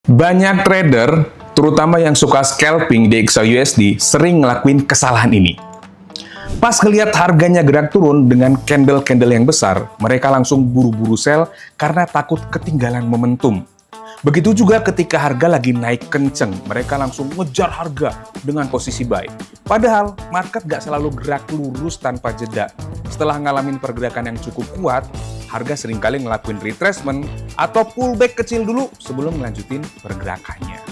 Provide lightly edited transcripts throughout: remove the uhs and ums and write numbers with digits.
Banyak trader, terutama yang suka scalping di XAUSD, sering ngelakuin kesalahan ini. Pas ngelihat harganya gerak turun dengan candle-candle yang besar, mereka langsung buru-buru sell karena takut ketinggalan momentum. Begitu juga ketika harga lagi naik kenceng, mereka langsung ngejar harga dengan posisi buy. Padahal, market nggak selalu gerak lurus tanpa jeda. Setelah ngalamin pergerakan yang cukup kuat, harga seringkali ngelakuin retracement atau pullback kecil dulu sebelum melanjutin pergerakannya.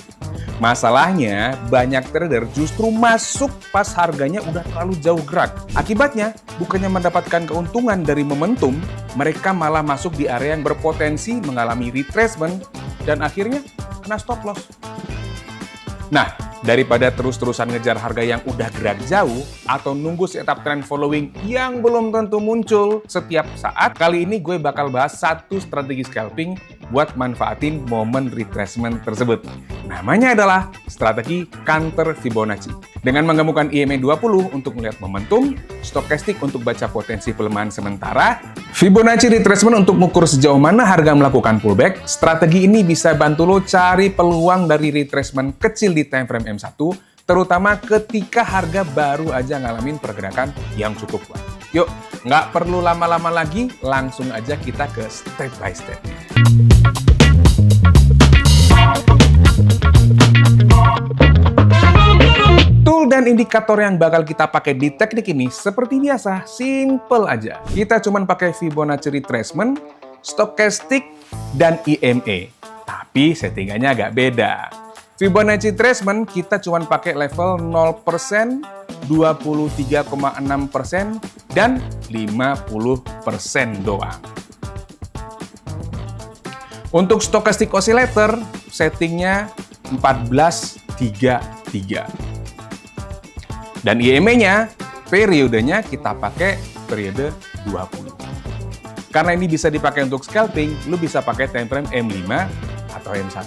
Masalahnya, banyak trader justru masuk pas harganya udah terlalu jauh gerak. Akibatnya, bukannya mendapatkan keuntungan dari momentum, mereka malah masuk di area yang berpotensi mengalami retracement dan akhirnya kena stop loss. Nah, daripada terus-terusan ngejar harga yang udah gerak jauh atau nunggu setup trend following yang belum tentu muncul setiap saat, kali ini gue bakal bahas satu strategi scalping buat manfaatin momen retracement tersebut. Namanya adalah strategi counter Fibonacci. Dengan menggabungkan EMA 20 untuk melihat momentum, stokastik untuk baca potensi pelemahan sementara, Fibonacci retracement untuk mengukur sejauh mana harga melakukan pullback, strategi ini bisa bantu lo cari peluang dari retracement kecil di time frame M1, terutama ketika harga baru aja ngalamin pergerakan yang cukup kuat. Yuk, nggak perlu lama-lama lagi, langsung aja kita ke step by step. Tool dan indikator yang bakal kita pakai di teknik ini seperti biasa, simple aja. Kita cuma pakai Fibonacci retracement, stokastik, dan EMA. Tapi settingannya agak beda. Fibonacci retracement kita cuma pakai level 0%, 23,6%, dan 50% doang. Untuk stokastik oscillator, settingnya 1433. Dan EMA-nya, periodenya kita pakai periode 20. Karena ini bisa dipakai untuk scalping, lu bisa pakai time frame M5 atau M1.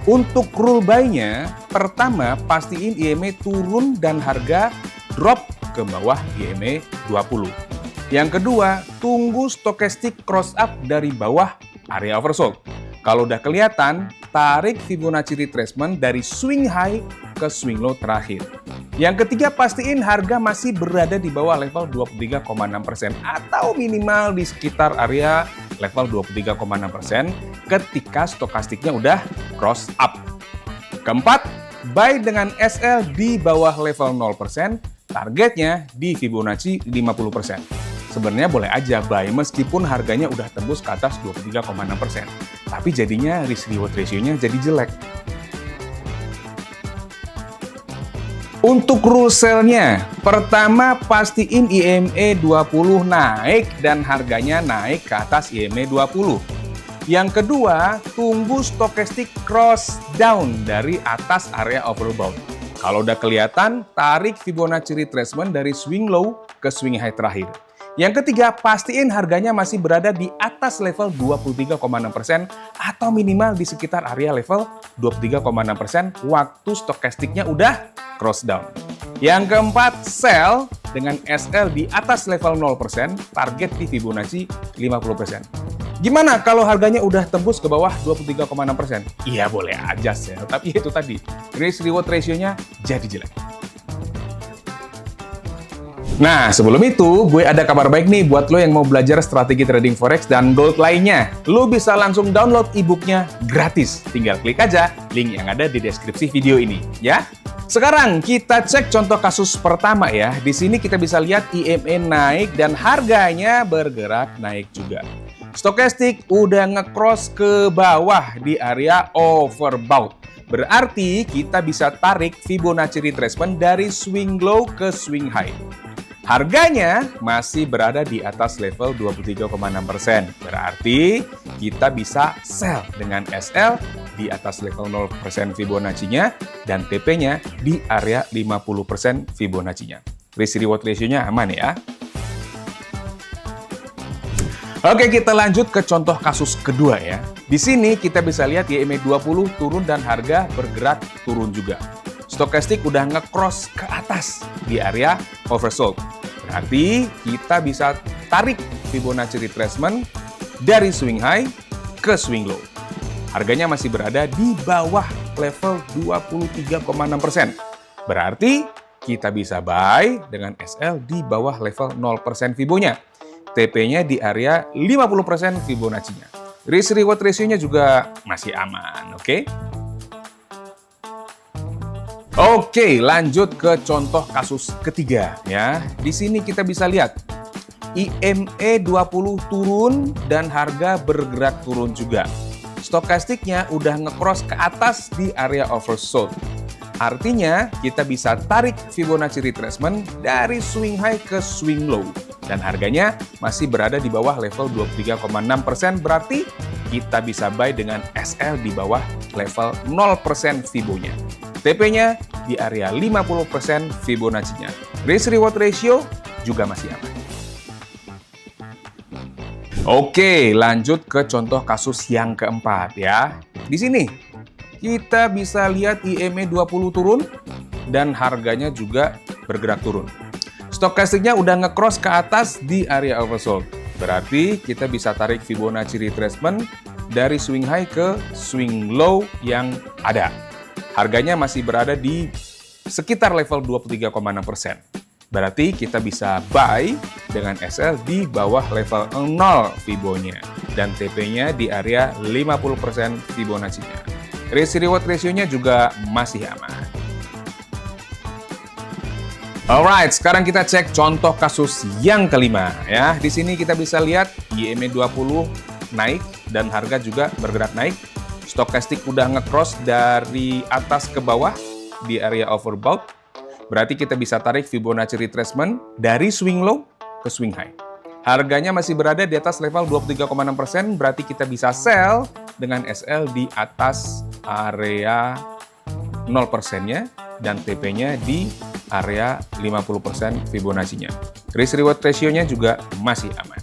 Untuk rule buy-nya, pertama pastiin EMA turun dan harga drop ke bawah EMA 20. Yang kedua, tunggu stokastik cross up dari bawah area oversold. Kalau udah kelihatan, tarik Fibonacci retracement dari swing high ke swing low terakhir. Yang ketiga, pastiin harga masih berada di bawah level 23,6% atau minimal di sekitar area level 23,6% ketika stokastiknya udah cross up. Keempat, buy dengan SL di bawah level 0%, targetnya di Fibonacci 50%. Sebenarnya boleh aja buy meskipun harganya udah tembus ke atas 23,6%. Tapi jadinya risk-reward ratio-nya jadi jelek. Untuk rule sell-nya, pertama pastiin EMA 20 naik dan harganya naik ke atas EMA 20. Yang kedua, tunggu stokastik cross down dari atas area overbought. Kalau udah kelihatan, tarik Fibonacci retracement dari swing low ke swing high terakhir. Yang ketiga, pastiin harganya masih berada di atas level 23,6% atau minimal di sekitar area level 23,6% waktu stokastiknya udah cross down. Yang keempat, sell dengan SL di atas level 0%, target di Fibonacci 50%. Gimana kalau harganya udah tembus ke bawah 23,6%? Iya boleh aja sell, tapi itu tadi, risk-reward ratio-nya jadi jelek. Nah, sebelum itu, gue ada kabar baik nih buat lo yang mau belajar strategi trading forex dan gold lainnya. Lo bisa langsung download e-booknya gratis. Tinggal klik aja link yang ada di deskripsi video ini, ya. Sekarang kita cek contoh kasus pertama ya. Di sini kita bisa lihat EMA naik dan harganya bergerak naik juga. Stokastik udah nge-cross ke bawah di area overbought. Berarti kita bisa tarik Fibonacci retracement dari swing low ke swing high. Harganya masih berada di atas level 23,6%. Berarti kita bisa sell dengan SL di atas level 0% Fibonacci-nya dan TP-nya di area 50% Fibonacci-nya. Risk-reward ratio-nya aman ya. Oke, kita lanjut ke contoh kasus kedua ya. Di sini kita bisa lihat EMA 20 turun dan harga bergerak turun juga. Stokastik udah nge-cross ke atas di area oversold. Berarti kita bisa tarik Fibonacci retracement dari swing high ke swing low. harganya masih berada di bawah level 23,6%. Berarti kita bisa buy dengan SL di bawah level 0% Fibonya. TP-nya di area 50% Fibonacci-nya. Risk reward ratio-nya juga masih aman, oke? Oke, lanjut ke contoh kasus ketiga ya. Di sini kita bisa lihat IME 20 turun dan harga bergerak turun juga. Stokastiknya udah nge-cross ke atas di area oversold. Artinya kita bisa tarik Fibonacci retracement dari swing high ke swing low. Dan harganya masih berada di bawah level 23,6%, berarti kita bisa buy dengan SL di bawah level 0% Fibonya. TP-nya di area 50% Fibonacci-nya. Risk reward ratio juga masih aman. Oke, lanjut ke contoh kasus yang keempat ya. Di sini kita bisa lihat IME 20 turun dan harganya juga bergerak turun. Stokastiknya udah nge-cross ke atas di area oversold. Berarti kita bisa tarik Fibonacci retracement dari swing high ke swing low yang ada. Harganya masih berada di sekitar level 23,6%. Berarti kita bisa buy dengan SL di bawah level 0 Fibonya. Dan TP-nya di area 50% Fibonacci-nya. Risk reward ratio-nya juga masih aman. Alright, sekarang kita cek contoh kasus yang kelima ya. Di sini kita bisa lihat IME 20 naik dan harga juga bergerak naik. Stokastik udah nge-cross dari atas ke bawah di area overbought. Berarti kita bisa tarik Fibonacci retracement dari swing low ke swing high. Harganya masih berada di atas level 23,6%, berarti kita bisa sell dengan SL di atas area 0%-nya dan TP-nya di area 50% Fibonacci-nya. Risk reward ratio-nya juga masih aman.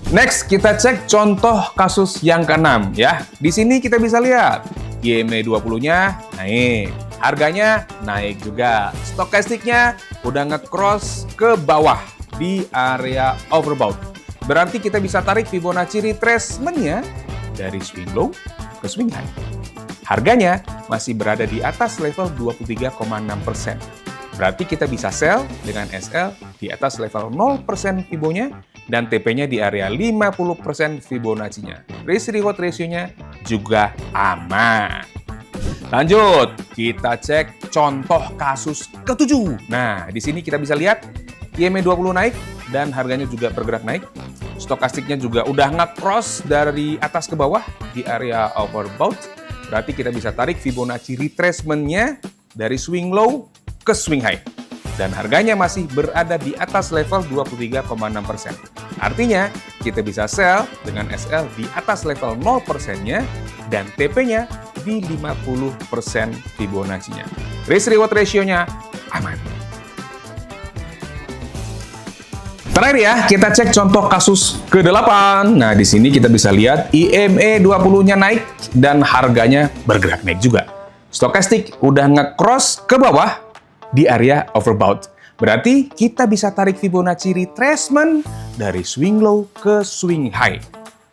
Next, kita cek contoh kasus yang keenam ya. Di sini kita bisa lihat IME 20-nya naik, harganya naik juga. Stokastiknya udah nge-cross ke bawah di area overbought. Berarti kita bisa tarik Fibonacci retracement-nya dari swing low ke swing high. Harganya masih berada di atas level 23,6%. Berarti kita bisa sell dengan SL di atas level 0% Fibonya dan TP-nya di area 50% Fibonacci-nya. Risk reward ratio-nya juga aman. Lanjut, kita cek contoh kasus ketujuh. Nah, di sini kita bisa lihat IME 20 naik dan harganya juga bergerak naik. Stokastiknya juga udah nge-cross dari atas ke bawah di area overbought. Berarti kita bisa tarik Fibonacci retracement-nya dari swing low ke swing high. Dan harganya masih berada di atas level 23,6%. Artinya, kita bisa sell dengan SL di atas level 0%-nya dan TP-nya di 50% Fibonacci-nya. Risk reward ratio-nya aman. Terakhir ya, kita cek contoh kasus ke-8. Nah, di sini kita bisa lihat IME 20-nya naik dan harganya bergerak naik juga. Stokastik udah nge-cross ke bawah di area overbought. Berarti kita bisa tarik Fibonacci retracement dari swing low ke swing high.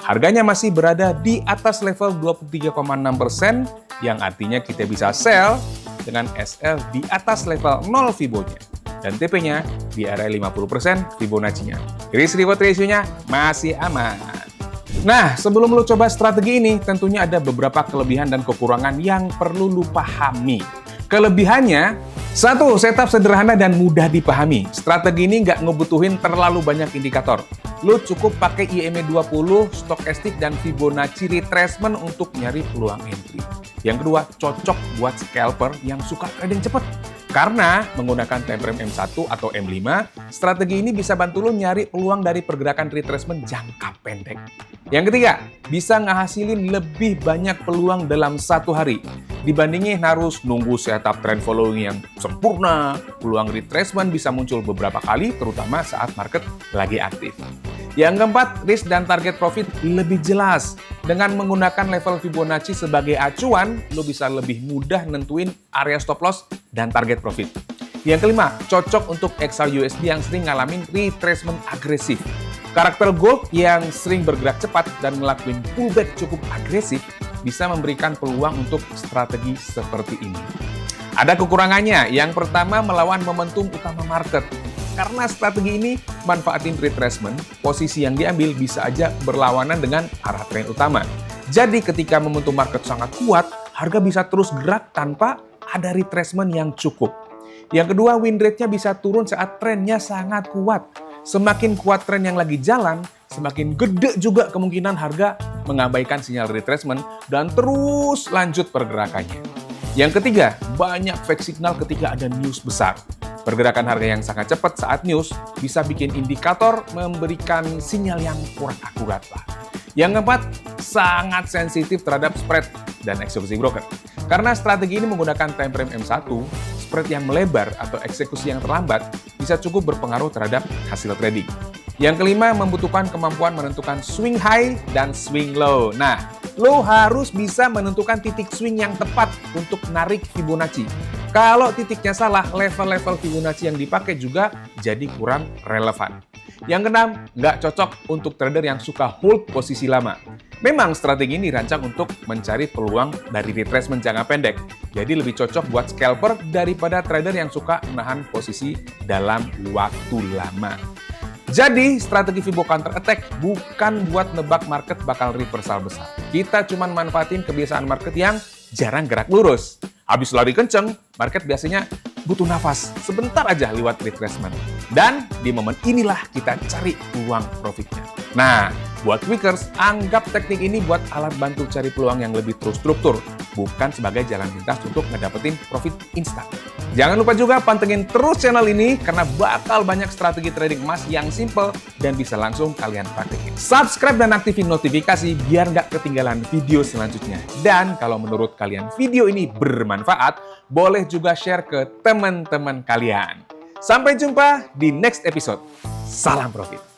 Harganya masih berada di atas level 23,6%, yang artinya kita bisa sell dengan SL di atas level 0 Fibonya. Dan TP-nya di area 50% Fibonacci-nya. Risk reward ratio-nya masih aman. Nah, sebelum lo coba strategi ini, tentunya ada beberapa kelebihan dan kekurangan yang perlu lo pahami. Kelebihannya, satu, setup sederhana dan mudah dipahami. Strategi ini nggak ngebutuhin terlalu banyak indikator. Lo cukup pakai IME 20, stokastik, dan Fibonacci retracement untuk nyari peluang entry. Yang kedua, cocok buat scalper yang suka trading cepat. Karena menggunakan time frame M1 atau M5, strategi ini bisa bantu lo nyari peluang dari pergerakan retracement jangka pendek. Yang ketiga, bisa ngehasilin lebih banyak peluang dalam satu hari. Dibandingin harus nunggu setup trend following yang sempurna, peluang retracement bisa muncul beberapa kali, terutama saat market lagi aktif. Yang keempat, risk dan target profit lebih jelas. Dengan menggunakan level Fibonacci sebagai acuan, lo bisa lebih mudah nentuin area stop loss dan target profit. Yang kelima, cocok untuk XAUUSD yang sering ngalamin retracement agresif. Karakter gold yang sering bergerak cepat dan ngelakuin pullback cukup agresif bisa memberikan peluang untuk strategi seperti ini. Ada kekurangannya. Yang pertama, melawan momentum utama market. Karena strategi ini manfaatin retracement, posisi yang diambil bisa aja berlawanan dengan arah tren utama. Jadi ketika momentum market sangat kuat, harga bisa terus gerak tanpa ada retracement yang cukup. Yang kedua, win rate-nya bisa turun saat trennya sangat kuat. Semakin kuat tren yang lagi jalan, semakin gede juga kemungkinan harga mengabaikan sinyal retracement dan terus lanjut pergerakannya. Yang ketiga, banyak fake signal ketika ada news besar. Pergerakan harga yang sangat cepat saat news bisa bikin indikator memberikan sinyal yang kurang akurat lah. Yang keempat, sangat sensitif terhadap spread dan eksekusi broker. Karena strategi ini menggunakan time frame M1, spread yang melebar atau eksekusi yang terlambat bisa cukup berpengaruh terhadap hasil trading. Yang kelima, membutuhkan kemampuan menentukan swing high dan swing low. Nah, lo harus bisa menentukan titik swing yang tepat untuk narik Fibonacci. Kalau titiknya salah, level-level Fibonacci yang dipakai juga jadi kurang relevan. Yang keenam, nggak cocok untuk trader yang suka hold posisi lama. Memang strategi ini dirancang untuk mencari peluang dari retracement jangka pendek. Jadi lebih cocok buat scalper daripada trader yang suka menahan posisi dalam waktu lama. Jadi, strategi Fibo Counter Attack bukan buat nebak market bakal reversal besar. Kita cuma manfaatin kebiasaan market yang jarang gerak lurus. Habis lari kenceng, market biasanya butuh nafas sebentar aja lewat retracement. Dan di momen inilah kita cari peluang profitnya. Nah, buat Quickers, anggap teknik ini buat alat bantu cari peluang yang lebih terstruktur, bukan sebagai jalan pintas untuk ngedapetin profit instan. Jangan lupa juga pantengin terus channel ini karena bakal banyak strategi trading emas yang simple dan bisa langsung kalian praktekin. Subscribe dan aktifin notifikasi biar nggak ketinggalan video selanjutnya. Dan kalau menurut kalian video ini bermanfaat, boleh juga share ke teman-teman kalian. Sampai jumpa di next episode. Salam profit!